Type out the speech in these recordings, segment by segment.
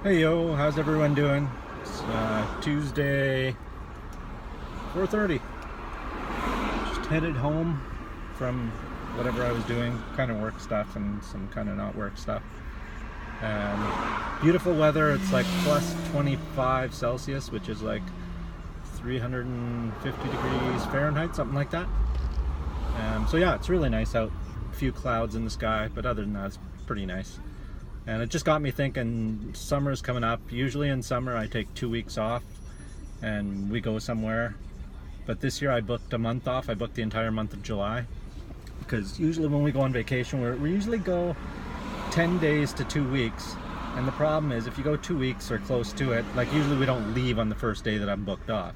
Hey yo, how's everyone doing? It's Tuesday, 4:30. Just headed home from whatever I was doing, kind of work stuff and some kind of not work stuff. Beautiful weather. It's like plus 25 Celsius, which is like 350 degrees Fahrenheit, something like that. So yeah, it's really nice out. A few clouds in the sky, but other than that, it's pretty nice. And it just got me thinking, summer's coming up. Usually in summer I take 2 weeks off and we go somewhere. But this year I booked a month off. I booked the entire month of July. Because usually when we go on vacation, we usually go 10 days to 2 weeks. And the problem is if you go 2 weeks or close to it, like usually we don't leave on the first day that I'm booked off.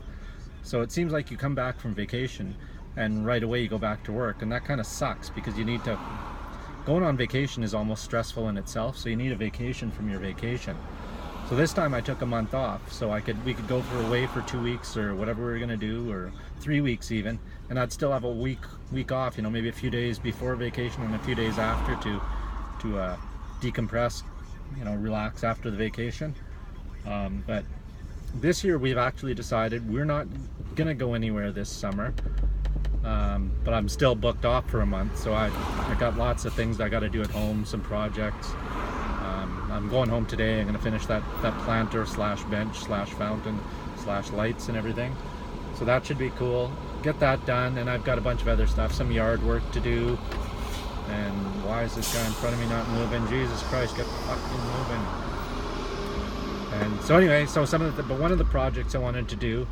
So it seems like you come back from vacation and right away you go back to work. And that kind of sucks because you need to going on vacation is almost stressful in itself, so you need a vacation from your vacation. So this time I took a month off, so we could go away for 2 weeks or whatever we were gonna do, or 3 weeks even, and I'd still have a week off. Maybe a few days before vacation and a few days after to decompress, relax after the vacation. But this year we've actually decided we're not gonna go anywhere this summer. But I'm still booked off for a month, so I got lots of things I got to do at home, some projects. I'm going home today. I'm going to finish that planter slash bench slash fountain slash lights and everything. So that should be cool. Get that done, and I've got a bunch of other stuff, some yard work to do. And why is this guy in front of me not moving? Jesus Christ, get fucking moving. And so anyway, but one of the projects I wanted to do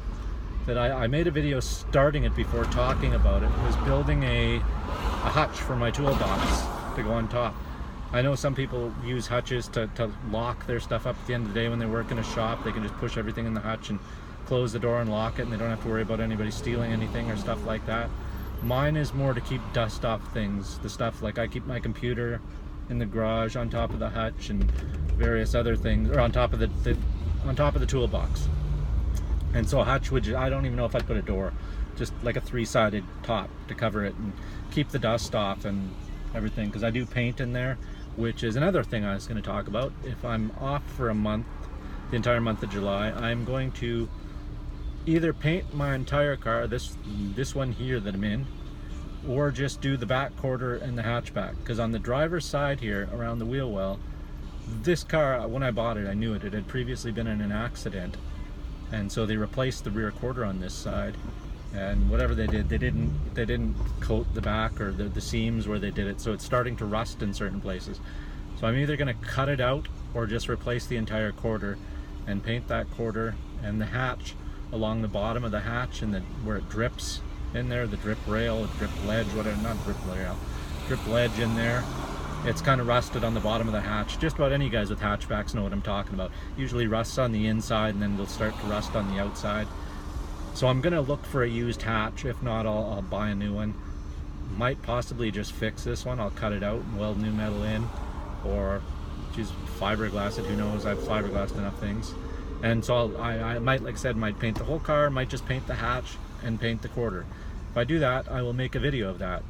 that I made a video starting it before talking about it was building a hutch for my toolbox to go on top. I know some people use hutches to lock their stuff up at the end of the day when they work in a shop. They can just push everything in the hutch and close the door and lock it, and they don't have to worry about anybody stealing anything or stuff like that. Mine is more to keep dust off things. The stuff like I keep my computer in the garage on top of the hutch and various other things, or on top of the toolbox. And so a hutch I don't even know if I'd put a door, just like a 3-sided top to cover it and keep the dust off and everything, because I do paint in there, which is another thing I was going to talk about. If I'm off for a month, the entire month of July, I'm going to either paint my entire car, this one here that I'm in, or just do the back quarter and the hatchback, because on the driver's side here around the wheel well, this car, when I bought it, I knew it had previously been in an accident. And so they replaced the rear quarter on this side, and whatever they did, they didn't coat the back or the seams where they did it, so it's starting to rust in certain places. So I'm either going to cut it out or just replace the entire quarter and paint that quarter and the hatch along the bottom of the hatch and where it drips in there, the drip rail, drip ledge, whatever, not drip rail, drip ledge in there. It's kind of rusted on the bottom of the hatch. Just about any guys with hatchbacks know what I'm talking about. Usually rusts on the inside and then it'll start to rust on the outside. So I'm gonna look for a used hatch. If not, I'll buy a new one. Might possibly just fix this one. I'll cut it out and weld new metal in, or just fiberglass it, who knows. I've fiberglassed enough things. And so I might, like I said, might paint the whole car, might just paint the hatch and paint the quarter. If I do that, I will make a video of that.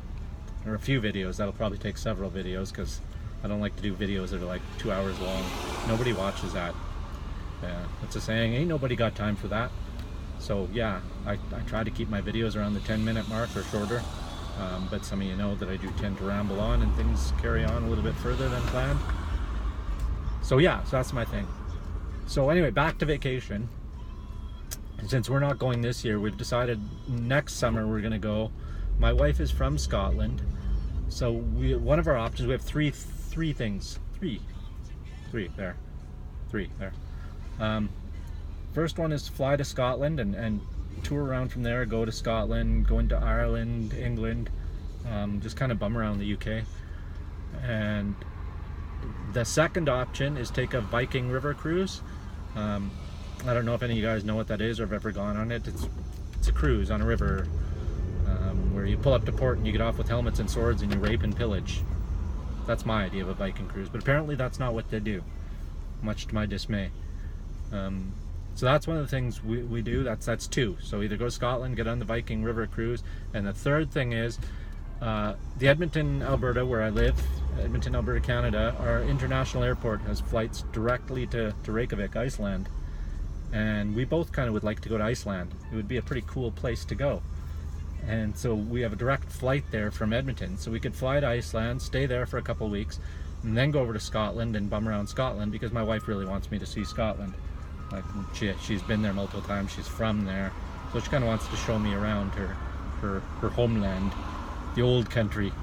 Or a few videos. That'll probably take several videos, because I don't like to do videos that are like 2 hours long. Nobody watches that. It's a saying, ain't nobody got time for that. So yeah, I try to keep my videos around the 10-minute mark or shorter, but some of you know that I do tend to ramble on and things carry on a little bit further than planned. So yeah, so that's my thing. So anyway, back to vacation. Since we're not going this year, we've decided next summer we're gonna go. My wife is from Scotland, so one of our options, we have three things. First one is to fly to Scotland and tour around from there, go to Scotland, go into Ireland, England, just kind of bum around the UK. And the second option is take a Viking River cruise. I don't know if any of you guys know what that is or have ever gone on it. It's a cruise on a river, where you pull up to port and you get off with helmets and swords and you rape and pillage. That's my idea of a Viking cruise, but apparently that's not what they do, much to my dismay. So that's one of the things we do. That's two. So either go to Scotland, get on the Viking River cruise, and the third thing is the Edmonton, Alberta, where I live, Edmonton, Alberta, Canada, our international airport has flights directly to Reykjavik, Iceland. And we both kind of would like to go to Iceland. It would be a pretty cool place to go. And so we have a direct flight there from Edmonton. So we could fly to Iceland, stay there for a couple of weeks, and then go over to Scotland and bum around Scotland, because my wife really wants me to see Scotland. Like, she's been there multiple times, she's from there. So she kind of wants to show me around her homeland, the old country.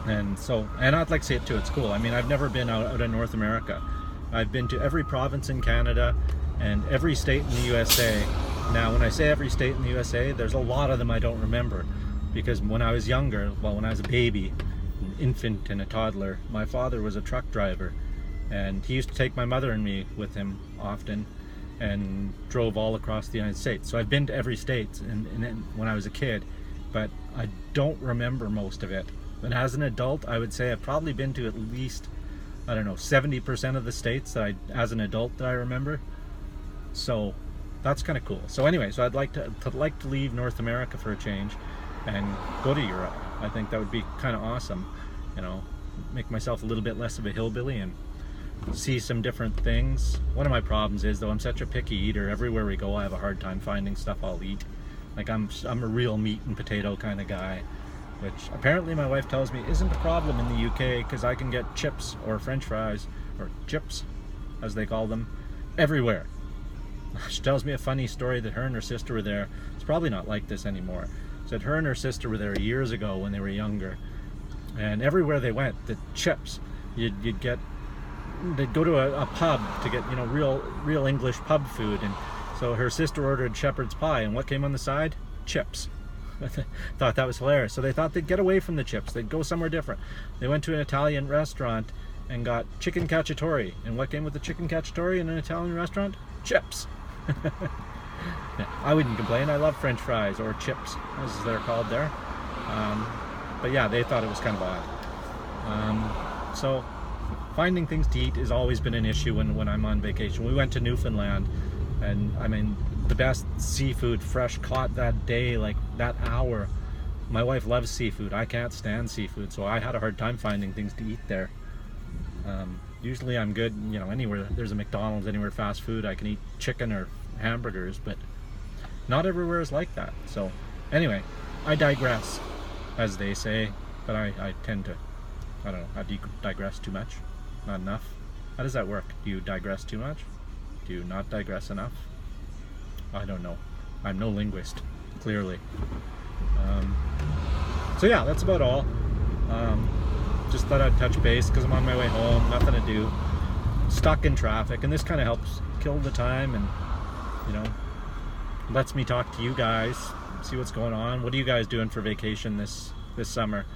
And I'd like to see it too. It's cool. I mean, I've never been out in North America. I've been to every province in Canada and every state in the USA. Now, when I say every state in the USA, there's a lot of them I don't remember, because when I was younger, well, when I was a baby, an infant and a toddler, my father was a truck driver, and he used to take my mother and me with him often, and drove all across the United States. So I've been to every state when I was a kid, but I don't remember most of it. But as an adult, I would say I've probably been to at least, I don't know, 70% of the states that as an adult that I remember. So that's kind of cool. So anyway, so I'd like to leave North America for a change and go to Europe. I think that would be kind of awesome. You know, make myself a little bit less of a hillbilly and see some different things. One of my problems is, though, I'm such a picky eater. Everywhere we go, I have a hard time finding stuff I'll eat. Like, I'm a real meat and potato kind of guy, which apparently my wife tells me isn't a problem in the UK, because I can get chips or French fries, or chips as they call them, everywhere. She tells me a funny story that her and her sister were there. It's probably not like this anymore. Said her and her sister were there years ago when they were younger, and everywhere they went, the chips, you'd get, they'd go to a pub to get, you know, real English pub food, and so her sister ordered shepherd's pie, and what came on the side? Chips. Thought that was hilarious. So they thought they'd get away from the chips, they'd go somewhere different. They went to an Italian restaurant and got chicken cacciatore, and what came with the chicken cacciatore in an Italian restaurant? Chips. Yeah, I wouldn't complain. I love French fries, or chips as they're called there. But yeah, they thought it was kind of odd. So finding things to eat has always been an issue when I'm on vacation. We went to Newfoundland, and I mean, the best seafood fresh caught that day, like that hour. My wife loves seafood. I can't stand seafood, so I had a hard time finding things to eat there. Usually I'm good, you know, anywhere there's a McDonald's, anywhere fast food, I can eat chicken or hamburgers, but not everywhere is like that. So anyway, I digress, as they say, but I tend to, I don't know, I digress too much, not enough. How does that work? Do you digress too much? Do you not digress enough? I don't know. I'm no linguist, clearly. So yeah, that's about all. Just thought I'd touch base because I'm on my way home, nothing to do, stuck in traffic, and this kind of helps kill the time, and, you know, lets me talk to you guys, see what's going on. What are you guys doing for vacation this summer?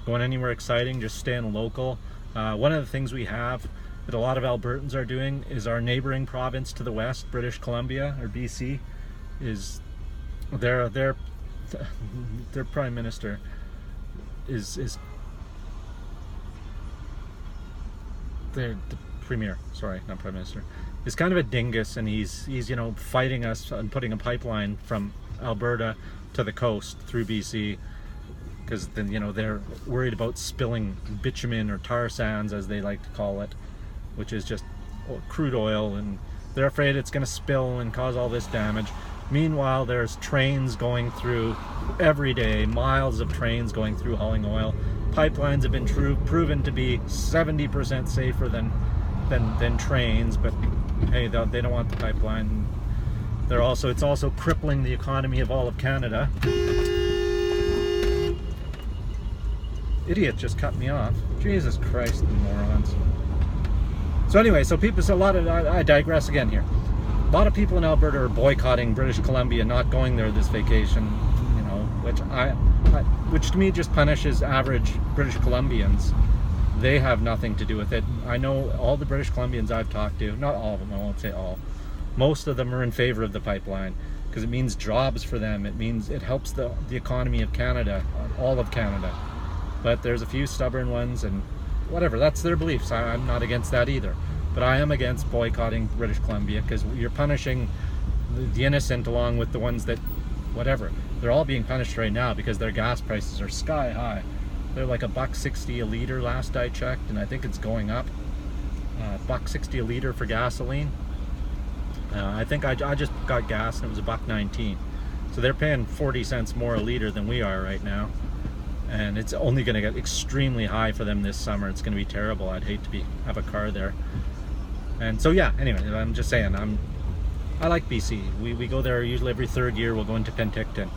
Going anywhere exciting? Just staying local? One of the things we have that a lot of Albertans are doing is our neighboring province to the west, British Columbia, or BC, is their prime minister is the premier, sorry, not prime minister, is kind of a dingus, and he's you know, fighting us on putting a pipeline from Alberta to the coast through BC, because then, you know, they're worried about spilling bitumen, or tar sands as they like to call it, which is just crude oil, and they're afraid it's going to spill and cause all this damage. Meanwhile, there's trains going through every day, miles of trains going through hauling oil. Pipelines have been proven to be 70% safer than trains, but hey, they don't want the pipeline. It's also crippling the economy of all of Canada. Idiot just cut me off. Jesus Christ, the morons. So anyway, I digress again here. A lot of people in Alberta are boycotting British Columbia, not going there this vacation, you know, which to me just punishes average British Columbians. They have nothing to do with it. I know all the British Columbians I've talked to, not all of them, I won't say all, most of them are in favor of the pipeline, because it means jobs for them. It helps the economy of Canada, all of Canada. But there's a few stubborn ones, and whatever, that's their beliefs. I'm not against that either. But I am against boycotting British Columbia, because you're punishing the innocent along with the ones that, whatever. They're all being punished right now because their gas prices are sky high. They're like $1.60 a liter last I checked, and I think it's going up. $1.60 a liter for gasoline. I think I just got gas and it was $1.19. So they're paying 40 cents more a liter than we are right now. And it's only going to get extremely high for them this summer. It's going to be terrible. I'd hate to have a car there. And so yeah, anyway, I'm just saying, I like BC. We go there usually every third year. We'll go into Penticton.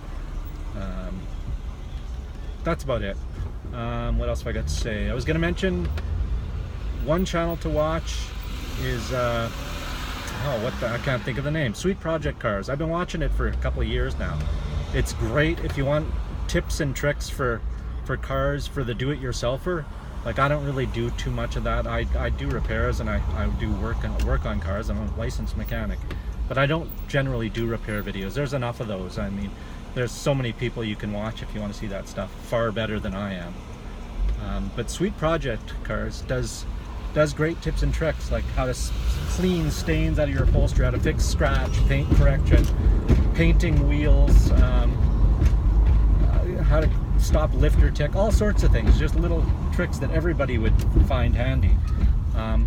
That's about it. What else have I got to say? I was going to mention one channel to watch is I can't think of the name. Sweet Project Cars. I've been watching it for a couple of years now. It's great if you want tips and tricks for cars, for the do-it-yourselfer. Like, I don't really do too much of that. I do repairs and I do work on cars. I'm a licensed mechanic, but I don't generally do repair videos. There's enough of those. I mean, there's so many people you can watch if you want to see that stuff, far better than I am. But Sweet Project Cars does great tips and tricks, like how to clean stains out of your upholstery, how to fix scratch, paint correction, painting wheels, how to stop lifter tick, all sorts of things, just little tricks that everybody would find handy.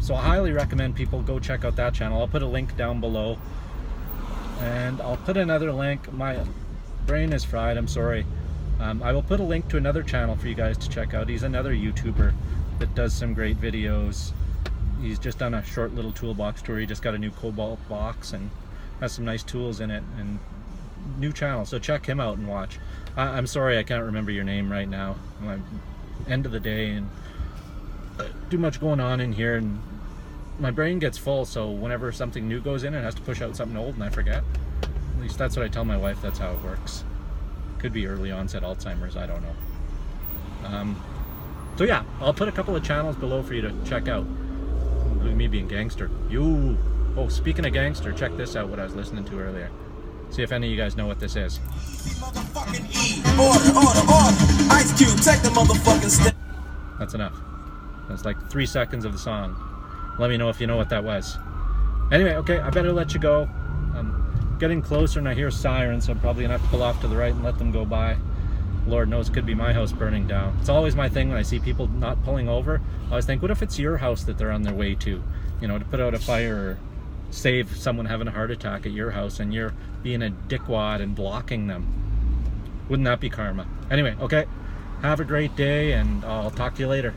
So I highly recommend people go check out that channel. I'll put a link down below, and I'll put another link. My brain is fried, I'm sorry. I will put a link to another channel for you guys to check out. He's another YouTuber that does some great videos. He's just done a short little toolbox tour. He just got a new Cobalt box and has some nice tools in it, and new channel, so check him out and watch. I'm sorry I can't remember your name right now. End of the day, and too much going on in here, and my brain gets full, so whenever something new goes in, it has to push out something old and I forget. At least that's what I tell my wife. That's how it works. Could be early onset Alzheimer's, I don't know. So yeah, I'll put a couple of channels below for you to check out. Me being gangster. Oh, speaking of gangster, check this out, what I was listening to earlier. See if any of you guys know what this is. Order. Ice Cube, take the motherfucking step. That's enough. That's like 3 seconds of the song. Let me know if you know what that was. Anyway, okay, I better let you go. I'm getting closer and I hear sirens, so I'm probably gonna have to pull off to the right and let them go by. Lord knows, it could be my house burning down. It's always my thing when I see people not pulling over. I always think, what if it's your house that they're on their way to? You know, to put out a fire or save someone having a heart attack at your house, and you're being a dickwad and blocking them. Wouldn't that be karma? Anyway, okay. Have a great day, and I'll talk to you later.